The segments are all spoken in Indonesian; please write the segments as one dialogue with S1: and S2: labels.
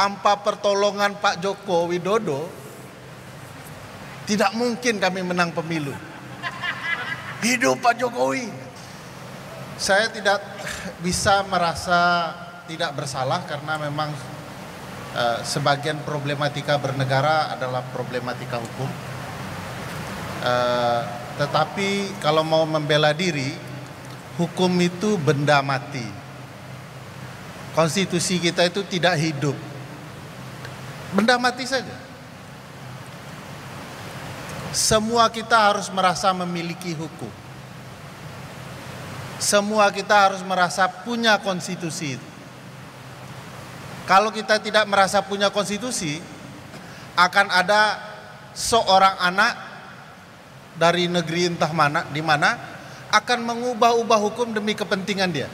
S1: tanpa pertolongan Pak Joko Widodo, tidak mungkin kami menang pemilu. Hidup Pak Jokowi. Saya tidak bisa merasa tidak bersalah karena memang sebagian problematika bernegara adalah problematika hukum. Tetapi kalau mau membela diri, hukum itu benda mati. Konstitusi kita itu tidak hidup. Benda mati saja. Semua kita harus merasa memiliki hukum. Semua kita harus merasa punya konstitusi. Kalau kita tidak merasa punya konstitusi, akan ada seorang anak dari negeri entah mana, di mana, akan mengubah-ubah hukum demi kepentingan dia.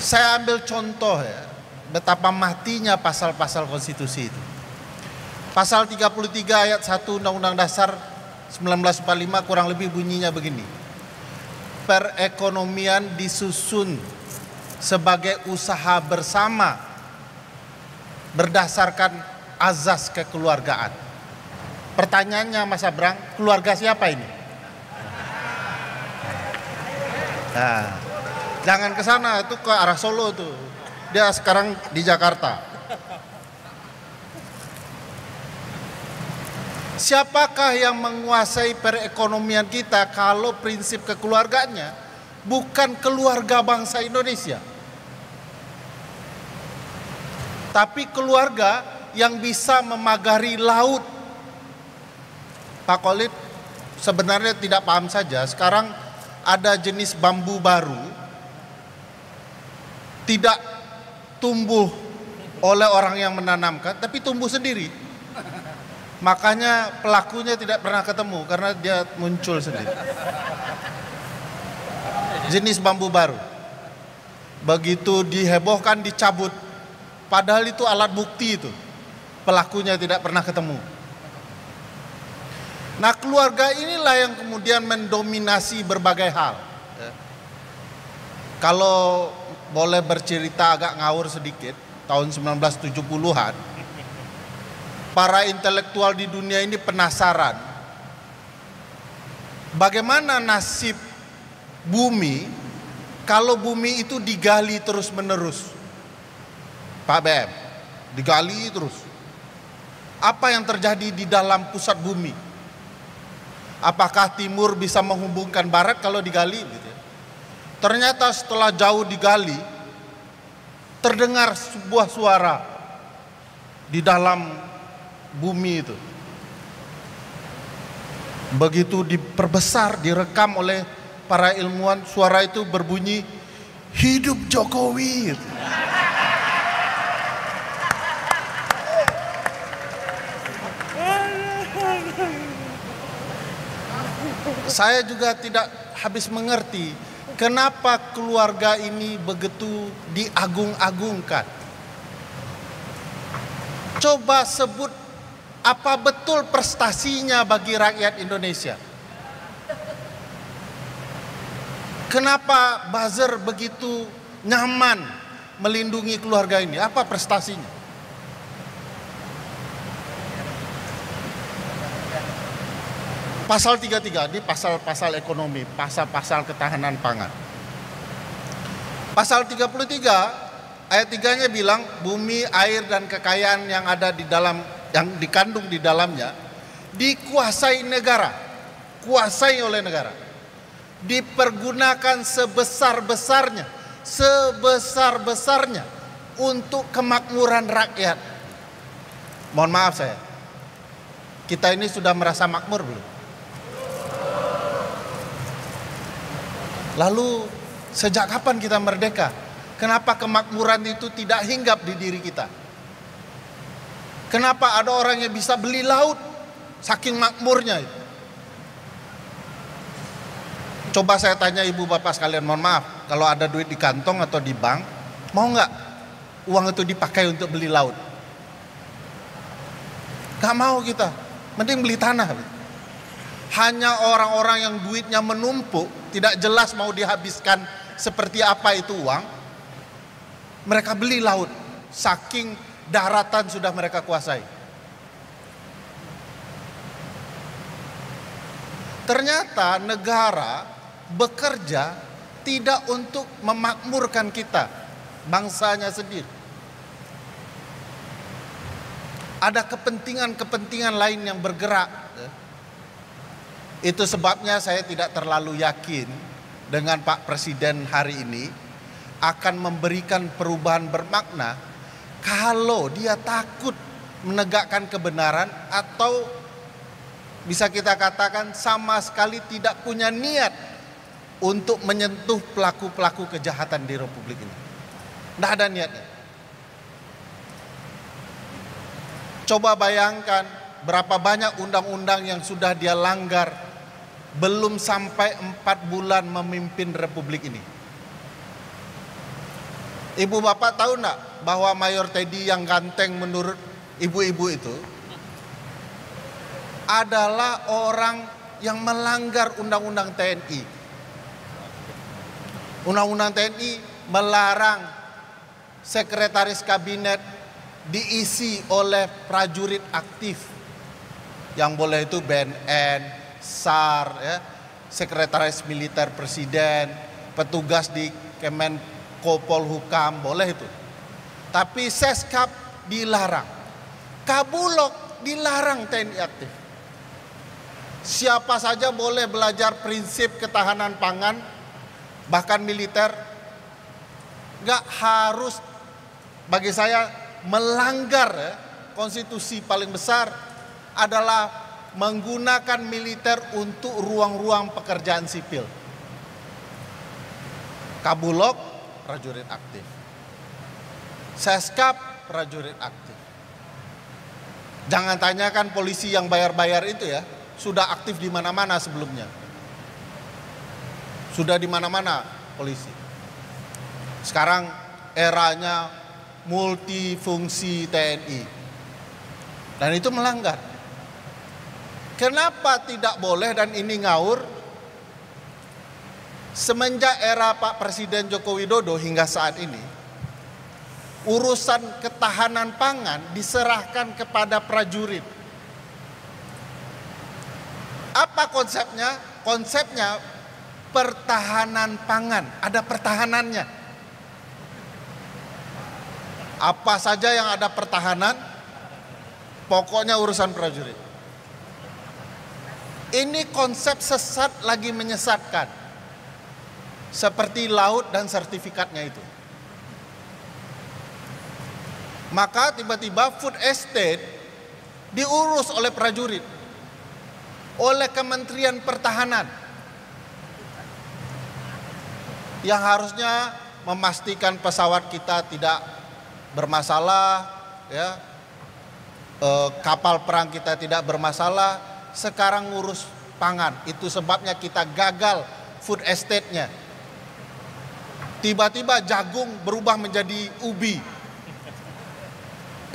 S1: Saya ambil contoh ya, betapa matinya pasal-pasal konstitusi itu. Pasal 33 ayat 1 Undang-Undang Dasar 1945 kurang lebih bunyinya begini. Perekonomian disusun sebagai usaha bersama berdasarkan azas kekeluargaan. Pertanyaannya Mas Abrang, keluarga siapa ini? Nah, jangan ke sana, itu ke arah Solo tuh. Dia sekarang di Jakarta. Siapakah yang menguasai perekonomian kita kalau prinsip kekeluargaannya bukan keluarga bangsa Indonesia, tapi keluarga yang bisa memagari laut. Pak Khalid sebenarnya tidak paham saja. Sekarang ada jenis bambu baru, tidak tumbuh oleh orang yang menanamkan, tapi tumbuh sendiri. Makanya pelakunya tidak pernah ketemu karena dia muncul sendiri. Jenis bambu baru. Begitu dihebohkan dicabut. Padahal itu alat bukti itu. Pelakunya tidak pernah ketemu. Nah, keluarga inilah yang kemudian mendominasi berbagai hal. Kalau boleh bercerita agak ngawur sedikit, tahun 1970-an, para intelektual di dunia ini penasaran bagaimana nasib bumi kalau bumi itu digali terus-menerus. Pak BM, digali terus. Apa yang terjadi di dalam pusat bumi? Apakah timur bisa menghubungkan barat kalau digali? Gitu. Ternyata setelah jauh digali, terdengar sebuah suara di dalam bumi itu. Begitu diperbesar, direkam oleh para ilmuwan, suara itu berbunyi, hidup Jokowi. Saya juga tidak habis mengerti kenapa keluarga ini begitu diagung-agungkan. Coba sebut apa betul prestasinya bagi rakyat Indonesia? Kenapa buzzer begitu nyaman melindungi keluarga ini? Apa prestasinya? Pasal 33 ini pasal-pasal ekonomi, pasal-pasal ketahanan pangan. Pasal 33 ayat 3-nya bilang bumi, air dan kekayaan yang ada di dalam, yang dikandung di dalamnya dikuasai negara, kuasai oleh negara, dipergunakan sebesar-besarnya untuk kemakmuran rakyat. Mohon maaf saya, kita ini sudah merasa makmur belum? Lalu sejak kapan kita merdeka? Kenapa kemakmuran itu tidak hinggap di diri kita? Kenapa ada orang yang bisa beli laut saking makmurnya itu? Coba saya tanya ibu bapak sekalian, mohon maaf, kalau ada duit di kantong atau di bank, mau nggak uang itu dipakai untuk beli laut? Gak mau kita, mending beli tanah. Hanya orang-orang yang duitnya menumpuk, tidak jelas mau dihabiskan seperti apa itu uang, Mereka beli laut, saking daratan sudah mereka kuasai. Ternyata negara bekerja tidak untuk memakmurkan kita, bangsanya sendiri. Ada kepentingan-kepentingan lain yang bergerak. Itu sebabnya saya tidak terlalu yakin dengan Pak Presiden hari ini akan memberikan perubahan bermakna kalau dia takut menegakkan kebenaran atau bisa kita katakan sama sekali tidak punya niat untuk menyentuh pelaku-pelaku kejahatan di Republik ini. Tidak ada niatnya. Coba bayangkan berapa banyak undang-undang yang sudah dia langgar belum sampai 4 bulan memimpin Republik ini. Ibu bapak tahu enggak bahwa Mayor Teddy yang ganteng menurut ibu-ibu itu adalah orang yang melanggar undang-undang TNI. Undang-undang TNI melarang sekretaris kabinet diisi oleh prajurit aktif. Yang boleh itu BNN, SAR, ya, sekretaris militer presiden, petugas di Kemenko Polhukam, boleh itu. Tapi Seskap dilarang. Kabulok dilarang TNI aktif. Siapa saja boleh belajar prinsip ketahanan pangan, bahkan militer. Nggak harus, bagi saya melanggar konstitusi paling besar adalah menggunakan militer untuk ruang-ruang pekerjaan sipil. Kabulok, prajurit aktif. Seskap, prajurit aktif. Jangan tanyakan polisi yang bayar-bayar itu ya, sudah aktif di mana-mana sebelumnya. Sudah di mana-mana polisi. Sekarang eranya multifungsi TNI. Dan itu melanggar. Kenapa tidak boleh dan ini ngawur? Semenjak era Pak Presiden Joko Widodo hingga saat ini, urusan ketahanan pangan diserahkan kepada prajurit. Apa konsepnya? Konsepnya pertahanan pangan, ada pertahanannya. Apa saja yang ada pertahanan, pokoknya urusan prajurit. Ini konsep sesat lagi menyesatkan. Seperti laut dan sertifikatnya itu. Maka tiba-tiba food estate diurus oleh prajurit, oleh Kementerian Pertahanan, yang harusnya memastikan pesawat kita tidak bermasalah, ya, kapal perang kita tidak bermasalah. Sekarang ngurus pangan. Itu sebabnya kita gagal food estate-nya. Tiba-tiba jagung berubah menjadi ubi.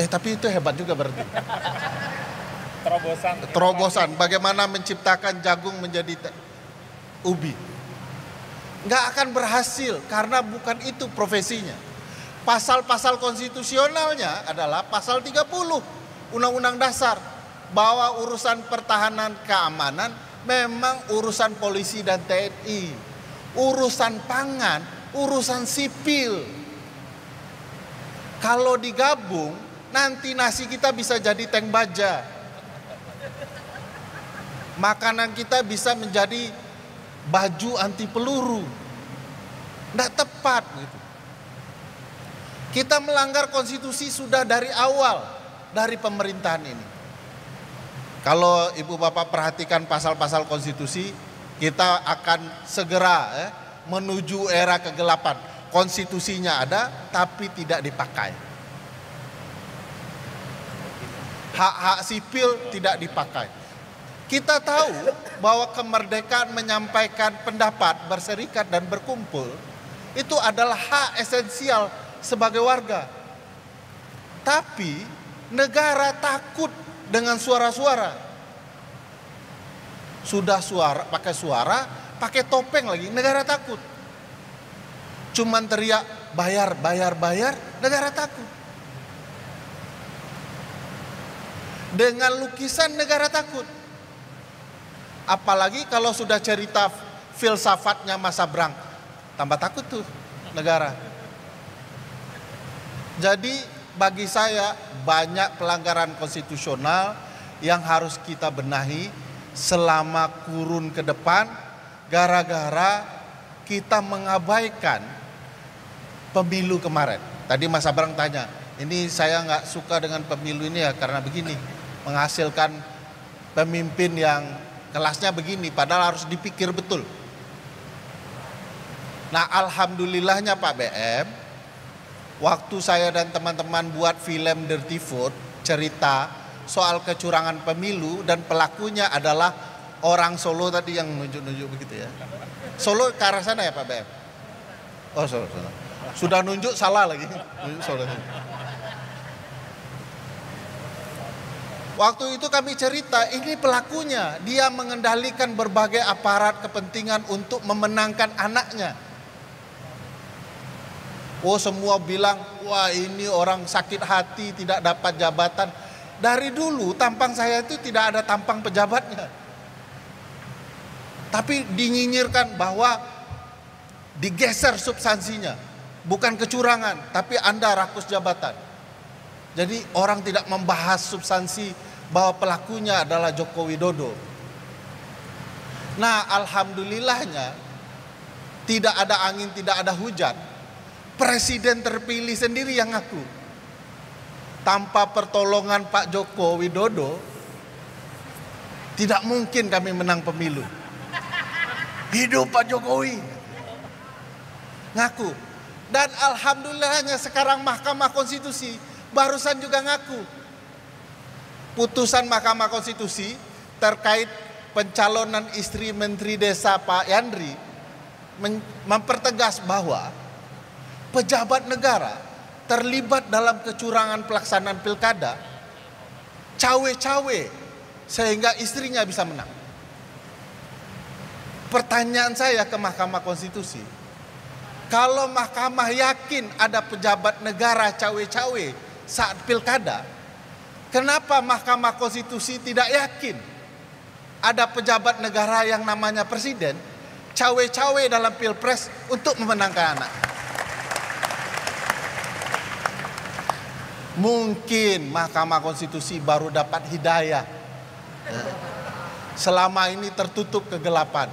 S1: Tapi itu hebat juga berarti. Terobosan. Bagaimana menciptakan jagung menjadi ubi. Nggak akan berhasil karena bukan itu profesinya. Pasal-pasal konstitusionalnya adalah pasal 30 Undang-Undang Dasar. Bahwa urusan pertahanan keamanan memang urusan polisi dan TNI. Urusan pangan, urusan sipil. Kalau digabung, nanti nasi kita bisa jadi tank baja. Makanan kita bisa menjadi baju anti peluru. Nggak tepat gitu. Kita melanggar konstitusi sudah dari awal, dari pemerintahan ini. Kalau ibu bapak perhatikan pasal-pasal konstitusi, kita akan segera menuju era kegelapan. Konstitusinya ada, tapi tidak dipakai. Hak-hak sipil tidak dipakai. Kita tahu bahwa kemerdekaan menyampaikan pendapat, berserikat dan berkumpul itu adalah hak esensial sebagai warga. Tapi negara takut dengan suara-suara. Sudah pakai suara, pakai topeng lagi, negara takut. Cuman teriak bayar, negara takut. Dengan lukisan negara takut. Apalagi kalau sudah cerita filsafatnya Mas Sabrang, tambah takut tuh negara. Jadi bagi saya banyak pelanggaran konstitusional yang harus kita benahi selama kurun ke depan gara-gara kita mengabaikan pemilu kemarin. Tadi Mas Sabrang tanya, ini saya nggak suka dengan pemilu ini ya karena begini, menghasilkan pemimpin yang kelasnya begini, padahal harus dipikir betul. Nah, alhamdulillahnya Pak BM, waktu saya dan teman-teman buat film Dirty Food, cerita soal kecurangan pemilu dan pelakunya adalah orang Solo tadi yang nunjuk-nunjuk begitu ya. Solo ke arah sana ya Pak BM? Oh, Solo. Sudah nunjuk salah lagi. Nunjuk Solo. Waktu itu kami cerita, ini pelakunya, dia mengendalikan berbagai aparat kepentingan untuk memenangkan anaknya. Oh, semua bilang, wah ini orang sakit hati tidak dapat jabatan. Dari dulu tampang saya itu tidak ada tampang pejabatnya. Tapi dinyinyirkan bahwa digeser substansinya. Bukan kecurangan, tapi Anda rakus jabatan. Jadi orang tidak membahas substansi bahwa pelakunya adalah Joko Widodo. Nah, alhamdulillahnya tidak ada angin, tidak ada hujan. Presiden terpilih sendiri yang ngaku. Tanpa pertolongan Pak Joko Widodo, tidak mungkin kami menang pemilu. Hidup Pak Jokowi. Ngaku. Dan alhamdulillahnya sekarang Mahkamah Konstitusi barusan juga ngaku. Putusan Mahkamah Konstitusi terkait pencalonan istri Menteri Desa Pak Yandri mempertegas bahwa pejabat negara terlibat dalam kecurangan pelaksanaan pilkada cawe-cawe sehingga istrinya bisa menang. Pertanyaan saya ke Mahkamah Konstitusi, kalau Mahkamah yakin ada pejabat negara cawe-cawe saat pilkada, kenapa Mahkamah Konstitusi tidak yakin ada pejabat negara yang namanya presiden cawe-cawe dalam pilpres untuk memenangkan anak? Mungkin Mahkamah Konstitusi baru dapat hidayah. Selama ini tertutup kegelapan.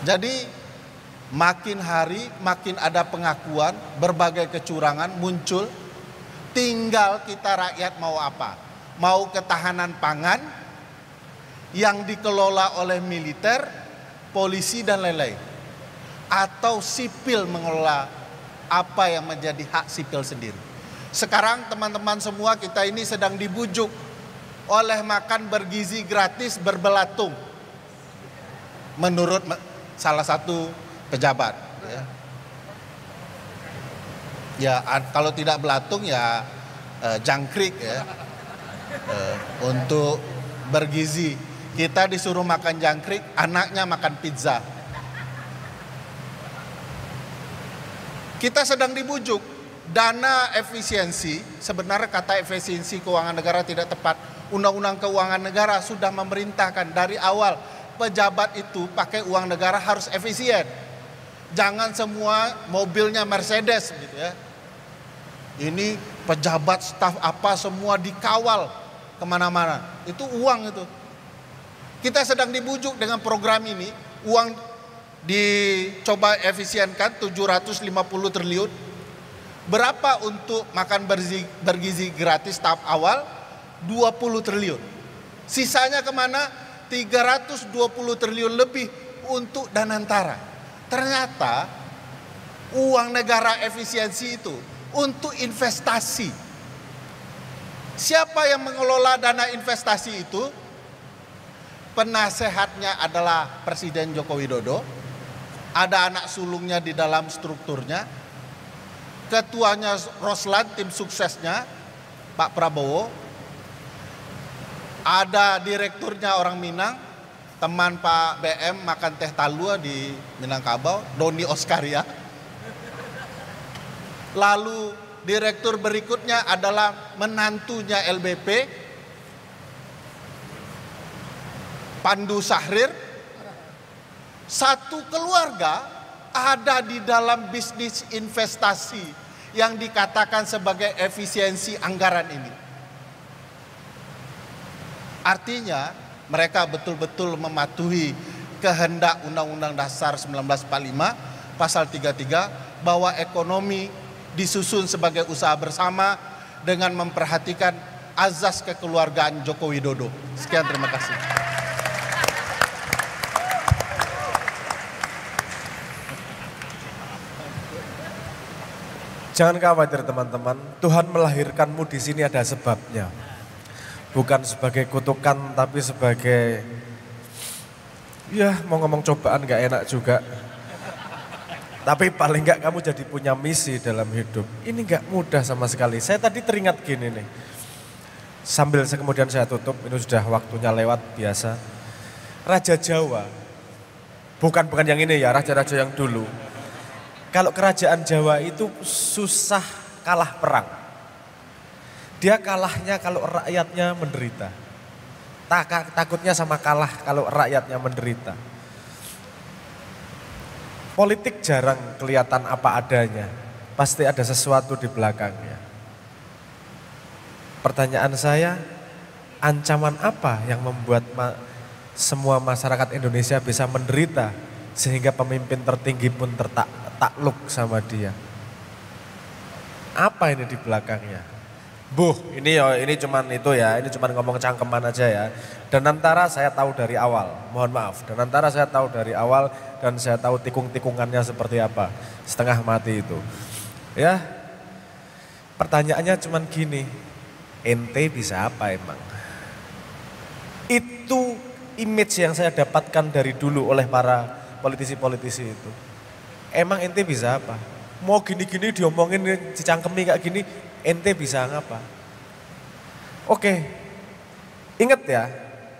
S1: Jadi makin hari makin ada pengakuan berbagai kecurangan muncul. Tinggal kita rakyat mau apa? Mau ketahanan pangan yang dikelola oleh militer, polisi dan lain-lain. Atau sipil mengelola apa yang menjadi hak sipil sendiri. Sekarang teman-teman semua kita ini sedang dibujuk oleh makan bergizi gratis berbelatung. Menurut salah satu pejabat. Ya kalau tidak belatung ya jangkrik ya. Untuk bergizi. Kita disuruh makan jangkrik, anaknya makan pizza. Kita sedang dibujuk. Dana efisiensi, sebenarnya kata efisiensi keuangan negara tidak tepat. Undang-undang keuangan negara sudah memerintahkan dari awal pejabat itu pakai uang negara harus efisien. Jangan semua mobilnya Mercedes gitu ya. Ini pejabat staf apa semua dikawal kemana-mana. Itu uang itu. Kita sedang dibujuk dengan program ini. Uang dicoba efisienkan 750 triliun. Berapa untuk makan bergizi gratis tahap awal? 20 triliun. Sisanya kemana? 320 triliun lebih untuk Danantara. Ternyata uang negara efisiensi itu untuk investasi. Siapa yang mengelola dana investasi itu? Penasehatnya adalah Presiden Joko Widodo. Ada anak sulungnya di dalam strukturnya. Ketuanya Roslan, tim suksesnya Pak Prabowo. Ada direkturnya orang Minang, teman Pak BM makan teh talua di Minangkabau, Doni Oskaria. Lalu direktur berikutnya adalah menantunya LBP, Pandu Sahrir. Satu keluarga ada di dalam bisnis investasi yang dikatakan sebagai efisiensi anggaran ini. Artinya mereka betul-betul mematuhi kehendak Undang-Undang Dasar 1945 pasal 33 bahwa ekonomi disusun sebagai usaha bersama dengan memperhatikan azas kekeluargaan Joko Widodo. Sekian, terima kasih.
S2: Jangan khawatir teman-teman, Tuhan melahirkanmu di sini ada sebabnya. Bukan sebagai kutukan tapi sebagai, ya mau ngomong cobaan gak enak juga. Tapi paling gak kamu jadi punya misi dalam hidup. Ini gak mudah sama sekali. Saya tadi teringat gini nih, sambil kemudian saya tutup, ini sudah waktunya lewat biasa. Raja Jawa, bukan yang ini ya, raja-raja yang dulu. Kalau kerajaan Jawa itu susah kalah perang. Dia kalahnya kalau rakyatnya menderita. Takutnya sama kalah kalau rakyatnya menderita. Politik jarang kelihatan apa adanya. Pasti ada sesuatu di belakangnya. Pertanyaan saya, ancaman apa yang membuat semua masyarakat Indonesia bisa menderita sehingga pemimpin tertinggi pun takluk sama dia? Apa ini di belakangnya? Ini cuman itu ya, ini cuman ngomong cangkeman aja ya. Dan antara saya tahu dari awal, mohon maaf. Dan antara saya tahu dari awal dan saya tahu tikung-tikungannya seperti apa. Setengah mati itu. Ya, pertanyaannya cuman gini, ente bisa apa emang? Itu image yang saya dapatkan dari dulu oleh para politisi-politisi itu. Emang ente bisa apa? Mau gini-gini diomongin dicangkemi kayak gini, ente bisa ngapa? Oke, ingat ya,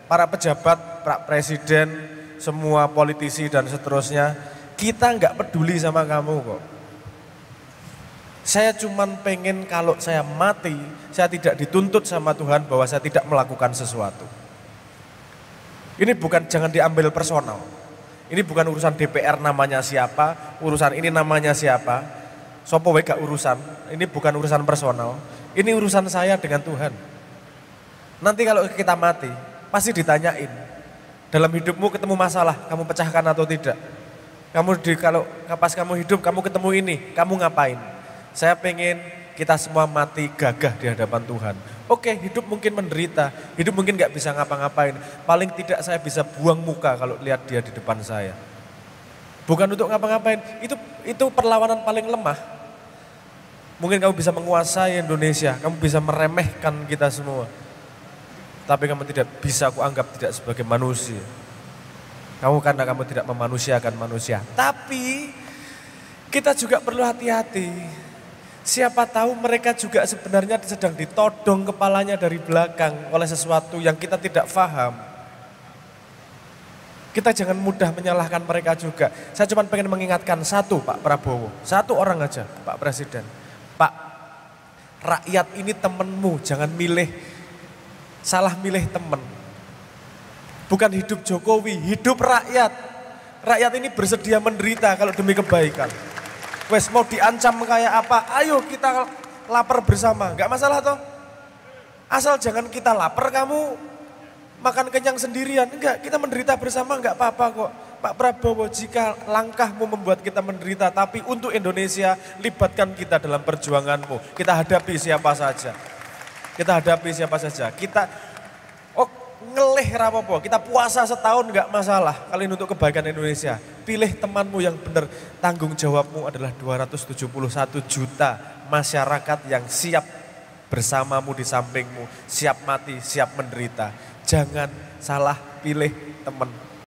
S2: para pejabat, Pak Presiden, semua politisi dan seterusnya, kita nggak peduli sama kamu kok. Saya cuman pengen kalau saya mati, saya tidak dituntut sama Tuhan bahwa saya tidak melakukan sesuatu. Ini bukan, jangan diambil personal. Ini bukan urusan DPR namanya siapa, urusan ini namanya siapa, sopo wae gak urusan. Ini bukan urusan personal, ini urusan saya dengan Tuhan. Nanti kalau kita mati, pasti ditanyain, dalam hidupmu ketemu masalah, kamu pecahkan atau tidak? Kalau pas kamu hidup, kamu ketemu ini, kamu ngapain? Saya pengen kita semua mati gagah di hadapan Tuhan. Oke, hidup mungkin menderita, hidup mungkin gak bisa ngapa-ngapain. Paling tidak saya bisa buang muka kalau lihat dia di depan saya. Bukan untuk ngapa-ngapain, itu perlawanan paling lemah. Mungkin kamu bisa menguasai Indonesia, kamu bisa meremehkan kita semua. Tapi kamu tidak bisa aku anggap tidak sebagai manusia. Karena kamu tidak memanusiakan manusia. Tapi kita juga perlu hati-hati. Siapa tahu mereka juga sebenarnya sedang ditodong kepalanya dari belakang oleh sesuatu yang kita tidak paham. Kita jangan mudah menyalahkan mereka juga. Saya cuma pengen mengingatkan satu, Pak Prabowo. Satu orang aja, Pak Presiden. Pak, rakyat ini temenmu, jangan salah milih temen. Bukan hidup Jokowi, hidup rakyat. Rakyat ini bersedia menderita kalau demi kebaikan. Wes mau diancam kayak apa, ayo kita lapar bersama, gak masalah toh. Asal jangan kita lapar kamu makan kenyang sendirian, enggak, kita menderita bersama enggak apa-apa kok. Pak Prabowo, jika langkahmu membuat kita menderita, tapi untuk Indonesia libatkan kita dalam perjuanganmu. Kita hadapi siapa saja. Kita ngeleh rapopo, kita puasa setahun enggak masalah. Kali ini untuk kebaikan Indonesia. Pilih temanmu yang benar, tanggung jawabmu adalah 271 juta masyarakat yang siap bersamamu di sampingmu, siap mati, siap menderita. Jangan salah pilih teman.